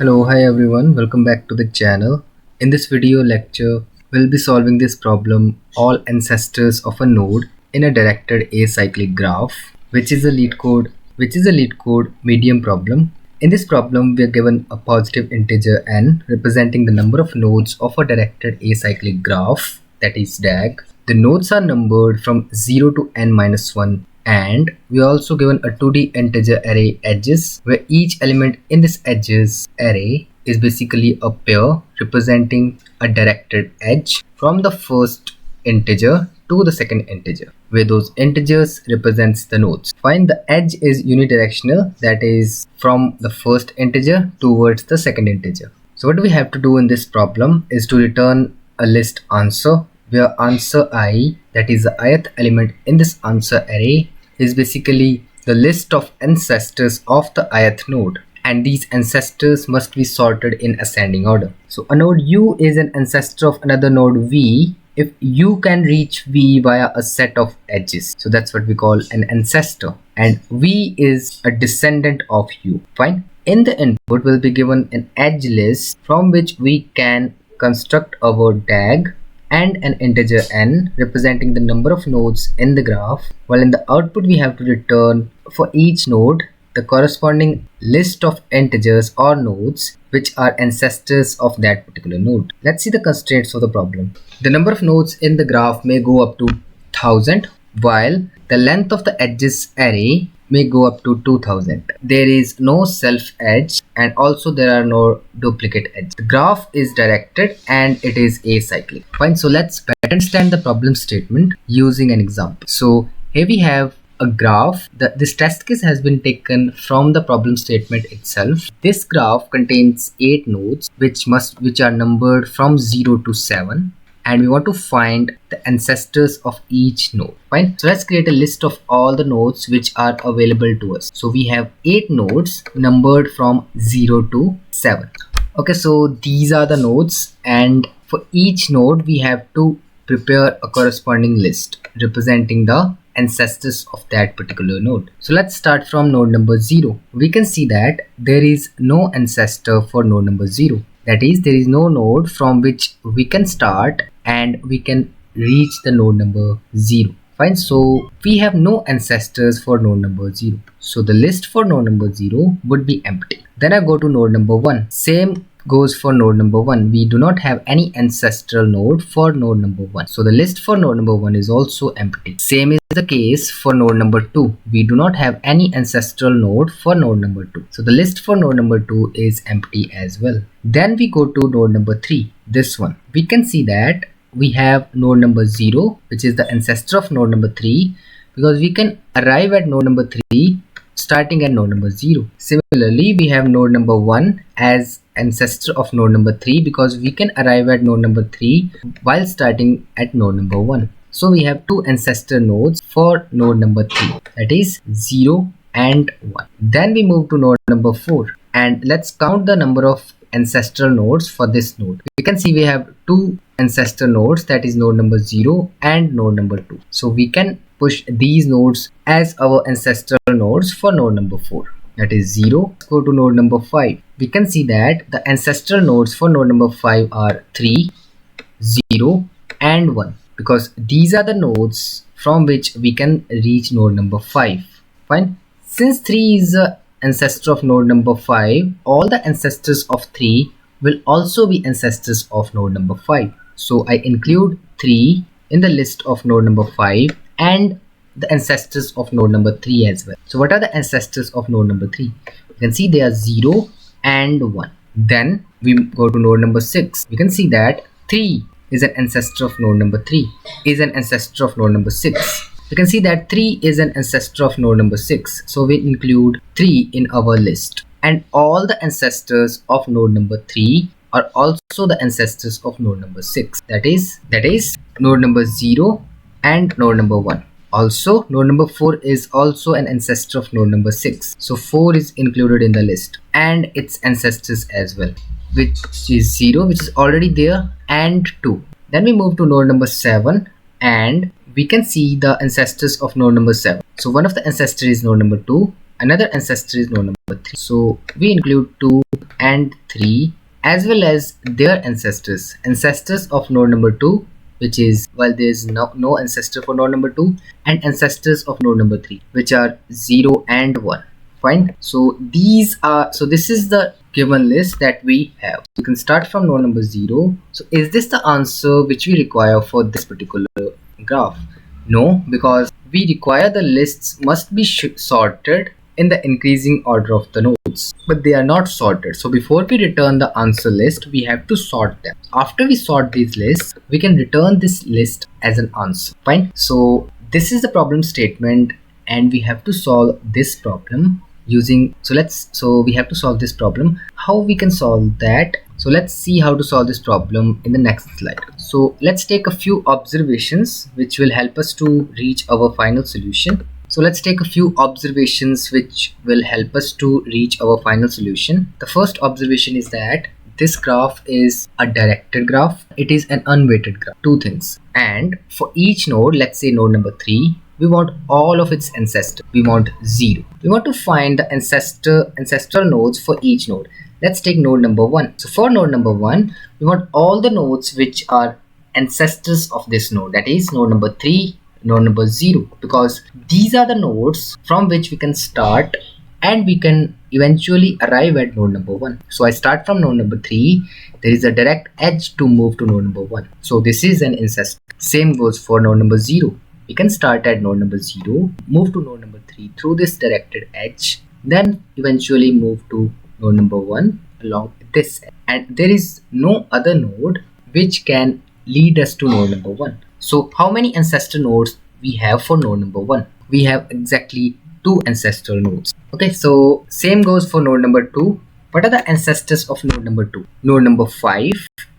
Hello, hi everyone, welcome back to the channel. In this video lecture, we'll be solving this problem, all ancestors of a node in a directed acyclic graph, which is a leet code medium problem. In this problem, we are given a positive integer n representing the number of nodes of a directed acyclic graph, that is DAG. The nodes are numbered from 0 to n minus 1, and we are also given a 2D integer array edges, where each element in this edges array is basically a pair representing a directed edge from the first integer to the second integer, where those integers represents the nodes. Find the edge is unidirectional, that is from the first integer towards the second integer. So what we have to do in this problem is to return a list answer, where answer I, that is the ith element in this answer array, is basically the list of ancestors of the ith node, and these ancestors must be sorted in ascending order. So a node U is an ancestor of another node V if U can reach V via a set of edges. So that's what we call an ancestor, and V is a descendant of U. Fine. In the input will be given an edge list from which we can construct our DAG and an integer n representing the number of nodes in the graph, while in the output we have to return for each node the corresponding list of integers or nodes which are ancestors of that particular node. Let's see the constraints of the problem. The number of nodes in the graph may go up to 1000, while the length of the edges array may go up to 2000. There is no self edge, and also there are no duplicate edges. The graph is directed and it is acyclic. Fine, so let's better understand the problem statement using an example. So here we have a graph. This test case has been taken from the problem statement itself. This graph contains 8 nodes which are numbered from 0 to 7, and we want to find the ancestors of each node. Fine. So let's create a list of all the nodes which are available to us. So we have 8 nodes numbered from 0 to 7. Okay, so these are the nodes, and for each node we have to prepare a corresponding list representing the ancestors of that particular node. So let's start from node number 0. We can see that there is no ancestor for node number 0. That is, there is no node from which we can start and we can reach the node number 0. Fine, so we have no ancestors for node number 0. So the list for node number 0 would be empty. Then I go to node number 1. Same goes for node number 1. We do not have any ancestral node for node number 1. So the list for node number 1 is also empty. Same is the case for node number 2. We do not have any ancestral node for node number 2. So the list for node number 2 is empty as well. Then we go to node number 3, this one. We can see that we have node number 0, which is the ancestor of node number 3, because we can arrive at node number 3 starting at node number 0. Similarly, we have node number 1 as ancestor of node number 3 because we can arrive at node number 3 while starting at node number 1. So we have 2 ancestor nodes for node number 3, that is 0 and 1. Then we move to node number 4, and let's count the number of ancestral nodes for this node. We can see we have 2 ancestor nodes, that is node number 0 and node number 2. So we can push these nodes as our ancestral nodes for node number 4, that is 0. Go to node number 5. We can see that the ancestral nodes for node number 5 are 3, 0 and 1, because these are the nodes from which we can reach node number 5. Fine. Since 3 is the ancestor of node number 5, all the ancestors of 3 will also be ancestors of node number 5. So I include 3 in the list of node number 5 and the ancestors of node number 3 as well. So what are the ancestors of node number 3? You can see they are 0 and 1. Then we go to node number 6. We can see that 3 is an ancestor of node number 3, is an ancestor of node number 6. You can see that 3 is an ancestor of node number 6. So we include 3 in our list. And all the ancestors of node number 3 are also the ancestors of node number 6. That is node number 0 and node number 1. Also, node number 4 is also an ancestor of node number 6. So 4 is included in the list and its ancestors as well, which is 0, which is already there, and 2. Then we move to node number 7, and we can see the ancestors of node number 7. So one of the ancestors is node number 2 another ancestor is node number 3. So we include 2 and 3 as well as their ancestors of node number 2, which is, well, there is no ancestor for node number 2, and ancestors of node number 3, which are 0 and 1. Fine. So this is the given list that we have. You can start from node number 0. So is this the answer which we require for this particular graph? No, because we require the lists must be sorted in the increasing order of the nodes, but they are not sorted. So before we return the answer list, we have to sort them. After we sort these lists, we can return this list as an answer. Fine. So this is the problem statement, and we have to solve this problem using, so we have to solve this problem. How we can solve that? So let's see how to solve this problem in the next slide. So let's take a few observations which will help us to reach our final solution. So let's take a few observations which will help us to reach our final solution. The first observation is that this graph is a directed graph. It is an unweighted graph. Two things. And for each node, let's say node number 3, we want all of its ancestors. We want 0. We want to find the ancestral nodes for each node. Let's take node number 1. So for node number 1, we want all the nodes which are ancestors of this node. That is node number 3, node number 0, because these are the nodes from which we can start and we can eventually arrive at node number 1. So I start from node number 3. There is a direct edge to move to node number 1. So this is an ancestor. Same goes for node number 0. We can start at node number 0, move to node number 3 through this directed edge, then eventually move to node number 1 along this edge. And there is no other node which can lead us to node number 1. So how many ancestor nodes we have for node number 1? We have exactly 2 ancestral nodes. Okay, so same goes for node number 2. What are the ancestors of node number 2? Node number 5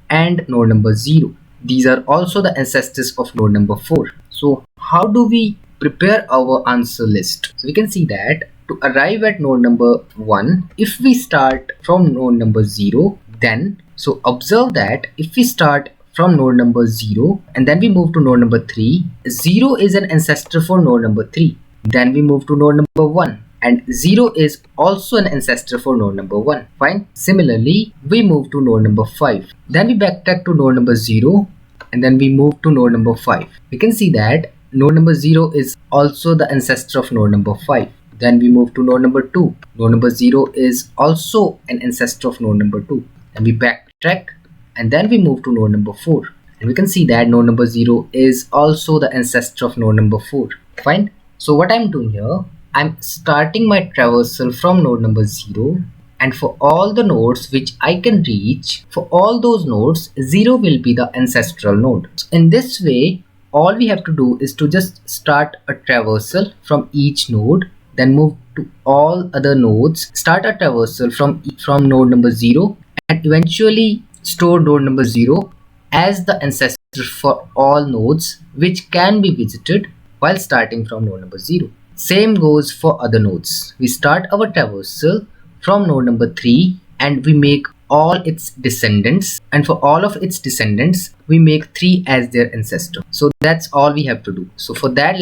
and node number 0. These are also the ancestors of node number 4. So how do we prepare our answer list? So we can see that to arrive at node number 1, if we start from node number 0, then, so observe that if we start from node number 0 and then we move to node number 3, 0 is an ancestor for node number 3. Then we move to node number 1 and 0 is also an ancestor for node number 1. Fine. Similarly, we move to node number 5. Then we backtrack to node number 0 and then we move to node number 5. We can see that node number 0 is also the ancestor of node number 5. Then we move to node number 2. Node number 0 is also an ancestor of node number 2. And we backtrack and then we move to node number 4. And we can see that node number 0 is also the ancestor of node number 4. Fine. So what I'm doing here, I'm starting my traversal from node number 0, and for all the nodes which I can reach, for all those nodes, 0 will be the ancestral node. So in this way, all we have to do is to just start a traversal from each node, then move to all other nodes, start a traversal from node number 0, and eventually store node number 0 as the ancestor for all nodes which can be visited while starting from node number 0. Same goes for other nodes. We start our traversal from node number 3 and we make all its descendants, and for all of its descendants we make 3 as their ancestor. So that's all we have to do. So for that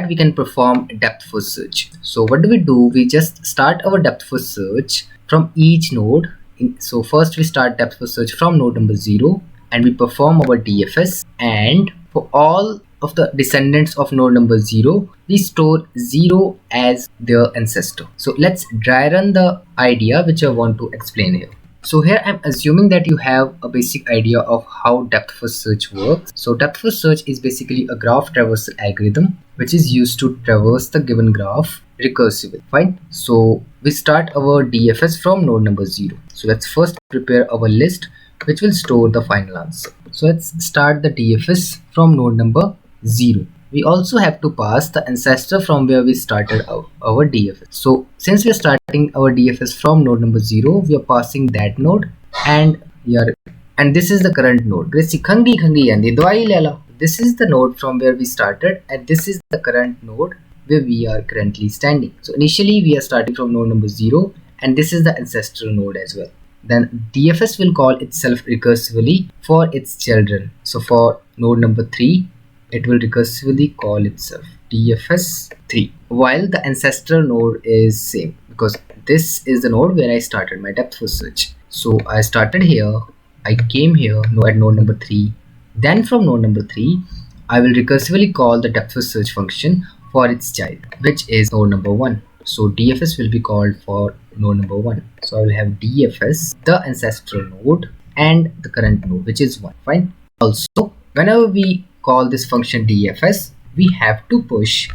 we can perform depth first search. So what do? We just start our depth first search from each node. So first we start depth first search from node number 0 and we perform our DFS, and for all of the descendants of node number 0, we store 0 as their ancestor. So let's dry run the idea which I want to explain here. So here I'm assuming that you have a basic idea of how depth first search works. So depth first search is basically a graph traversal algorithm which is used to traverse the given graph recursively. Fine. So we start our DFS from node number 0. So let's first prepare our list which will store the final answer. So let's start the DFS from node number 0. We also have to pass the ancestor from where we started our DFS. So since we are starting our DFS from node number 0, we are passing that node, and this is the current node. This is the node from where we started, and this is the current node where we are currently standing. So initially we are starting from node number 0, and this is the ancestral node as well. Then DFS will call itself recursively for its children. So for node number 3, it will recursively call itself. DFS 3, while the ancestral node is same, because this is the node where I started my depth first search. So I started here, I came here at node number 3, then from node number 3 I will recursively call the depth first search function for its child, which is node number 1. So DFS will be called for node number 1. So I will have DFS, the ancestral node, and the current node, which is 1. Fine. Also, whenever we call this function DFS, we have to push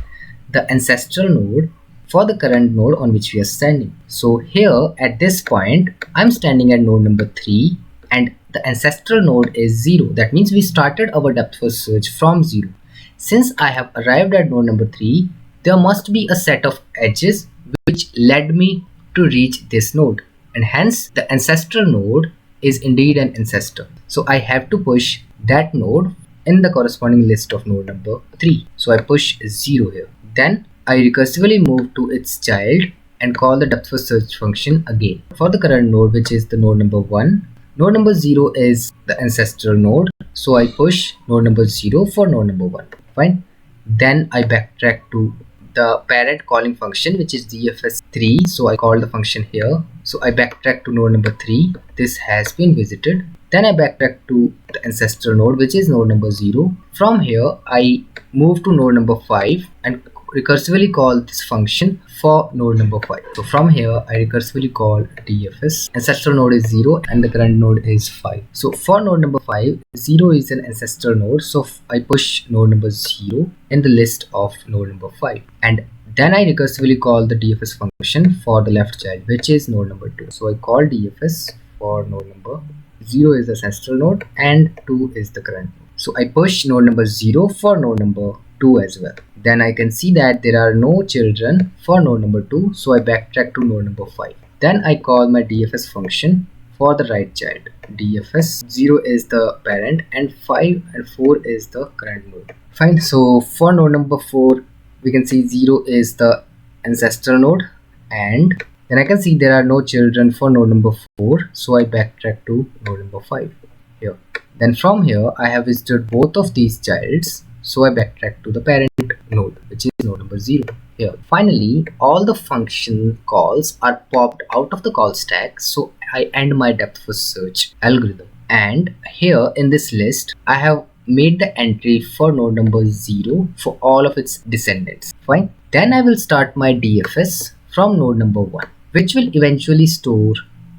the ancestral node for the current node on which we are standing. So here at this point, I'm standing at node number 3 and the ancestral node is 0. That means we started our depth first search from 0. Since I have arrived at node number 3, there must be a set of edges which led me to reach this node, and hence the ancestral node is indeed an ancestor. So I have to push that node in the corresponding list of node number 3. So I push 0 here. Then I recursively move to its child and call the depth first search function again for the current node, which is the node number 1. Node number 0 is the ancestral node, so I push node number 0 for node number 1. Fine. Then I backtrack to the parent calling function, which is DFS3. So I call the function here. So I backtrack to node number 3. This has been visited. Then I backtrack to the ancestral node, which is node number 0. From here, I move to node number 5 and recursively call this function for node number 5. So from here, I recursively call DFS. Ancestral node is 0 and the current node is 5. So for node number 5, 0 is an ancestral node. So I push node number 0 in the list of node number 5. And then I recursively call the DFS function for the left child, which is node number 2. So I call DFS for node number 0 is the ancestral node and 2 is the current node. So I push node number 0 for node number 2 as well. Then I can see that there are no children for node number 2, so I backtrack to node number 5. Then I call my DFS function for the right child. DFS 0 is the parent and 5 and 4 is the current node. Fine. So for node number 4, we can see 0 is the ancestral node, and then I can see there are no children for node number 4, so I backtrack to node number 5 here. Then from here, I have visited both of these childs, so I backtrack to the parent node, which is node number 0 here. Finally, all the function calls are popped out of the call stack, so I end my depth first search algorithm. And here in this list, I have made the entry for node number 0 for all of its descendants. Fine. Then I will start my DFS from node number 1, which will eventually store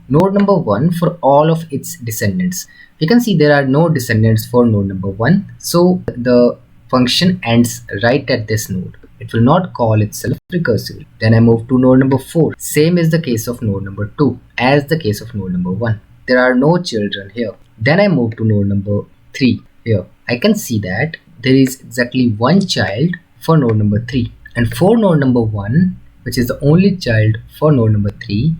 node number 1 for all of its descendants. You can see there are no descendants for node number 1, so the function ends right at this node. It will not call itself recursively. Then I move to node number 4. Same is the case of node number 2 as the case of node number 1. There are no children here. Then I move to node number 3 here. I can see that there is exactly one child for node number 3. And for node number 1, which is the only child for node number 3,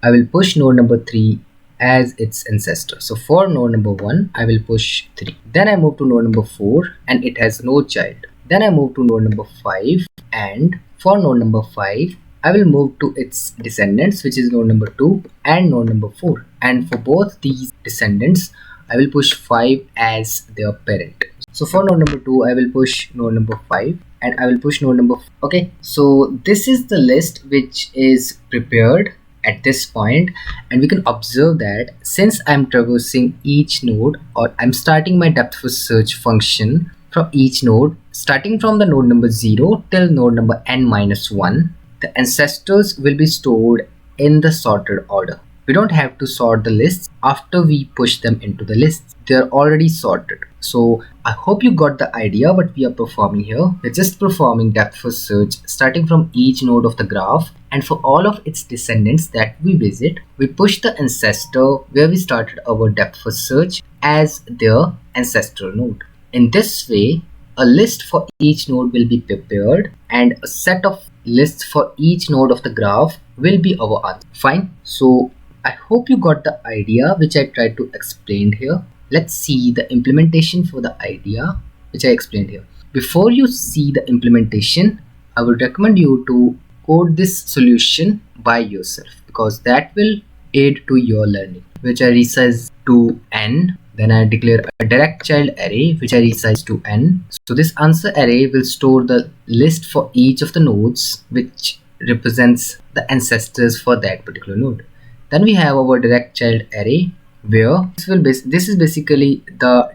I will push node number 3 as its ancestor. So for node number 1, I will push 3. Then I move to node number 4 and it has no child. Then I move to node number 5, and for node number 5, I will move to its descendants, which is node number 2 and node number 4. And for both these descendants, I will push 5 as their parent. So for node number 2, I will push node number 5 and I will push node number 4. Okay, so this is the list which is prepared at this point, and we can observe that since I'm traversing each node, or I'm starting my depth first search function from each node, starting from the node number 0 till node number n-1, the ancestors will be stored in the sorted order. We don't have to sort the lists after we push them into the lists. They're already sorted. So I hope you got the idea what we are performing here. We're just performing depth first search starting from each node of the graph, and for all of its descendants that we visit, we push the ancestor where we started our depth first search as their ancestral node. In this way, a list for each node will be prepared and a set of lists for each node of the graph will be our answer. Fine. So I hope you got the idea which I tried to explain here. Let's see the implementation for the idea which I explained here. Before you see the implementation, I would recommend you to code this solution by yourself, because that will aid to your learning, which I resized to n. Then I declare a direct child array which I resize to n. So this answer array will store the list for each of the nodes which represents the ancestors for that particular node. Then we have our direct child array where this is basically the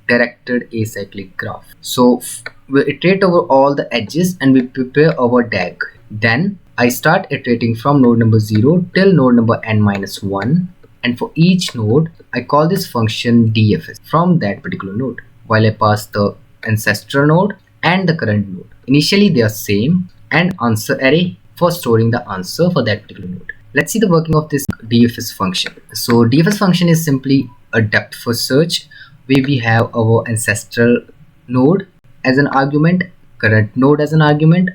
directed acyclic graph. So we iterate over all the edges and we prepare our DAG. Then I start iterating from node number 0 till node number n minus 1, and for each node I call this function DFS from that particular node while I pass the ancestor node and the current node. Initially they are same, and answer array for storing the answer for that particular node. Let's see the working of this DFS function. So DFS function is simply a depth first search where we have our ancestral node as an argument, current node as an argument,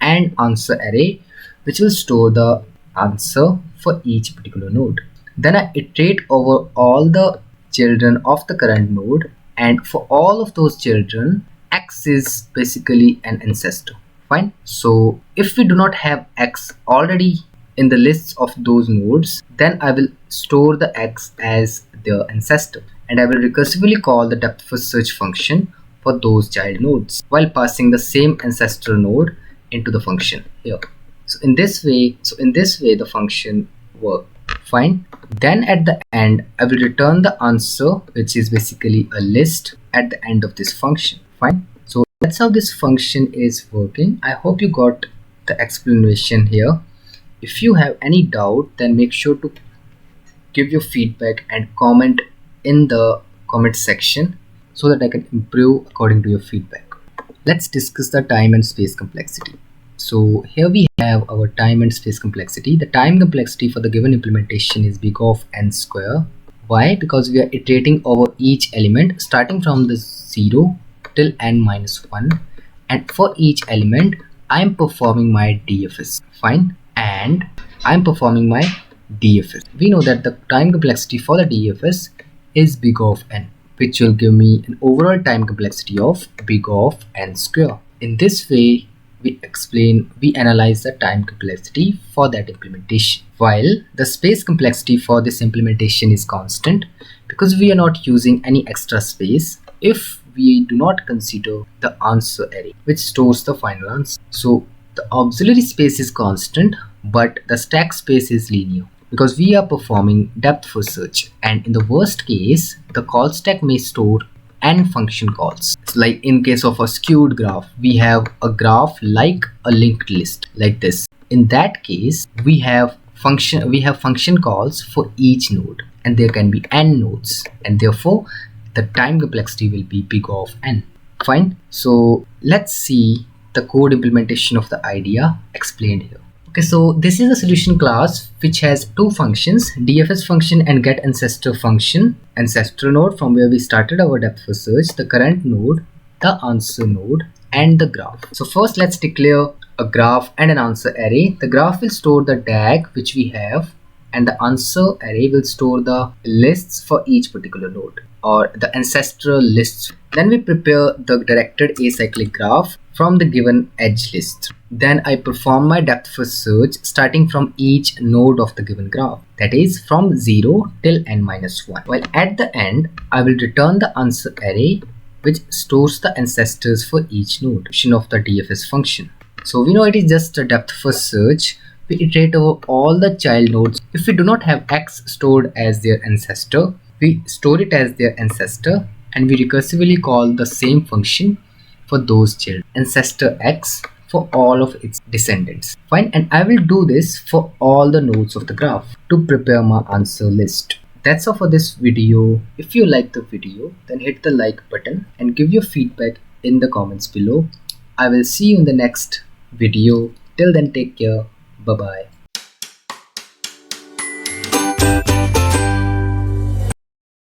and answer array which will store the answer for each particular node. Then I iterate over all the children of the current node, and for all of those children x is basically an ancestor. Fine. So if we do not have x already in the lists of those nodes, then I will store the x as their ancestor, and I will recursively call the depth first search function for those child nodes while passing the same ancestor node into the function here. So in this way the function works. Fine. Then at the end I will return the answer which is basically a list at the end of this function. Fine. So that's how this function is working. I hope you got the explanation here. If you have any doubt, then make sure to give your feedback and comment in the comment section so that I can improve according to your feedback. Let's discuss the time and space complexity. So here we have our time and space complexity. The time complexity for the given implementation is big of n square. Why? Because we are iterating over each element starting from the 0 till n minus 1, and for each element I am performing my DFS. Fine. And I am performing my DFS. We know that the time complexity for the DFS is big of n, which will give me an overall time complexity of big of n square. In this way we analyze the time complexity for that implementation, while the space complexity for this implementation is constant because we are not using any extra space if we do not consider the answer array which stores the final answer. So the auxiliary space is constant, but the stack space is linear because we are performing depth first search, and in the worst case the call stack may store n function calls. So like in case of a skewed graph, we have a graph like a linked list like this. In that case we have function calls for each node, and there can be n nodes, and therefore the time complexity will be big of n. Fine. So let's see the code implementation of the idea explained here. Okay, so this is a solution class which has two functions, DFS function and get ancestor function. Ancestor node from where we started our depth first search, the current node, the answer node, and the graph. So first let's declare a graph and an answer array. The graph will store the DAG which we have, and the answer array will store the lists for each particular node or the ancestral lists. Then we prepare the directed acyclic graph from the given edge list. Then I perform my depth first search starting from each node of the given graph, that is from 0 till n minus 1. While at the end I will return the answer array which stores the ancestors for each node of the DFS function. So we know it is just a depth first search. We iterate over all the child nodes. If we do not have x stored as their ancestor, we store it as their ancestor, and we recursively call the same function for those children, ancestor x, for all of its descendants. Fine. And I will do this for all the nodes of the graph to prepare my answer list. That's all for this video. If you like the video, then hit the like button and give your feedback in the comments below. I will see you in the next video. Till then, take care. Bye bye.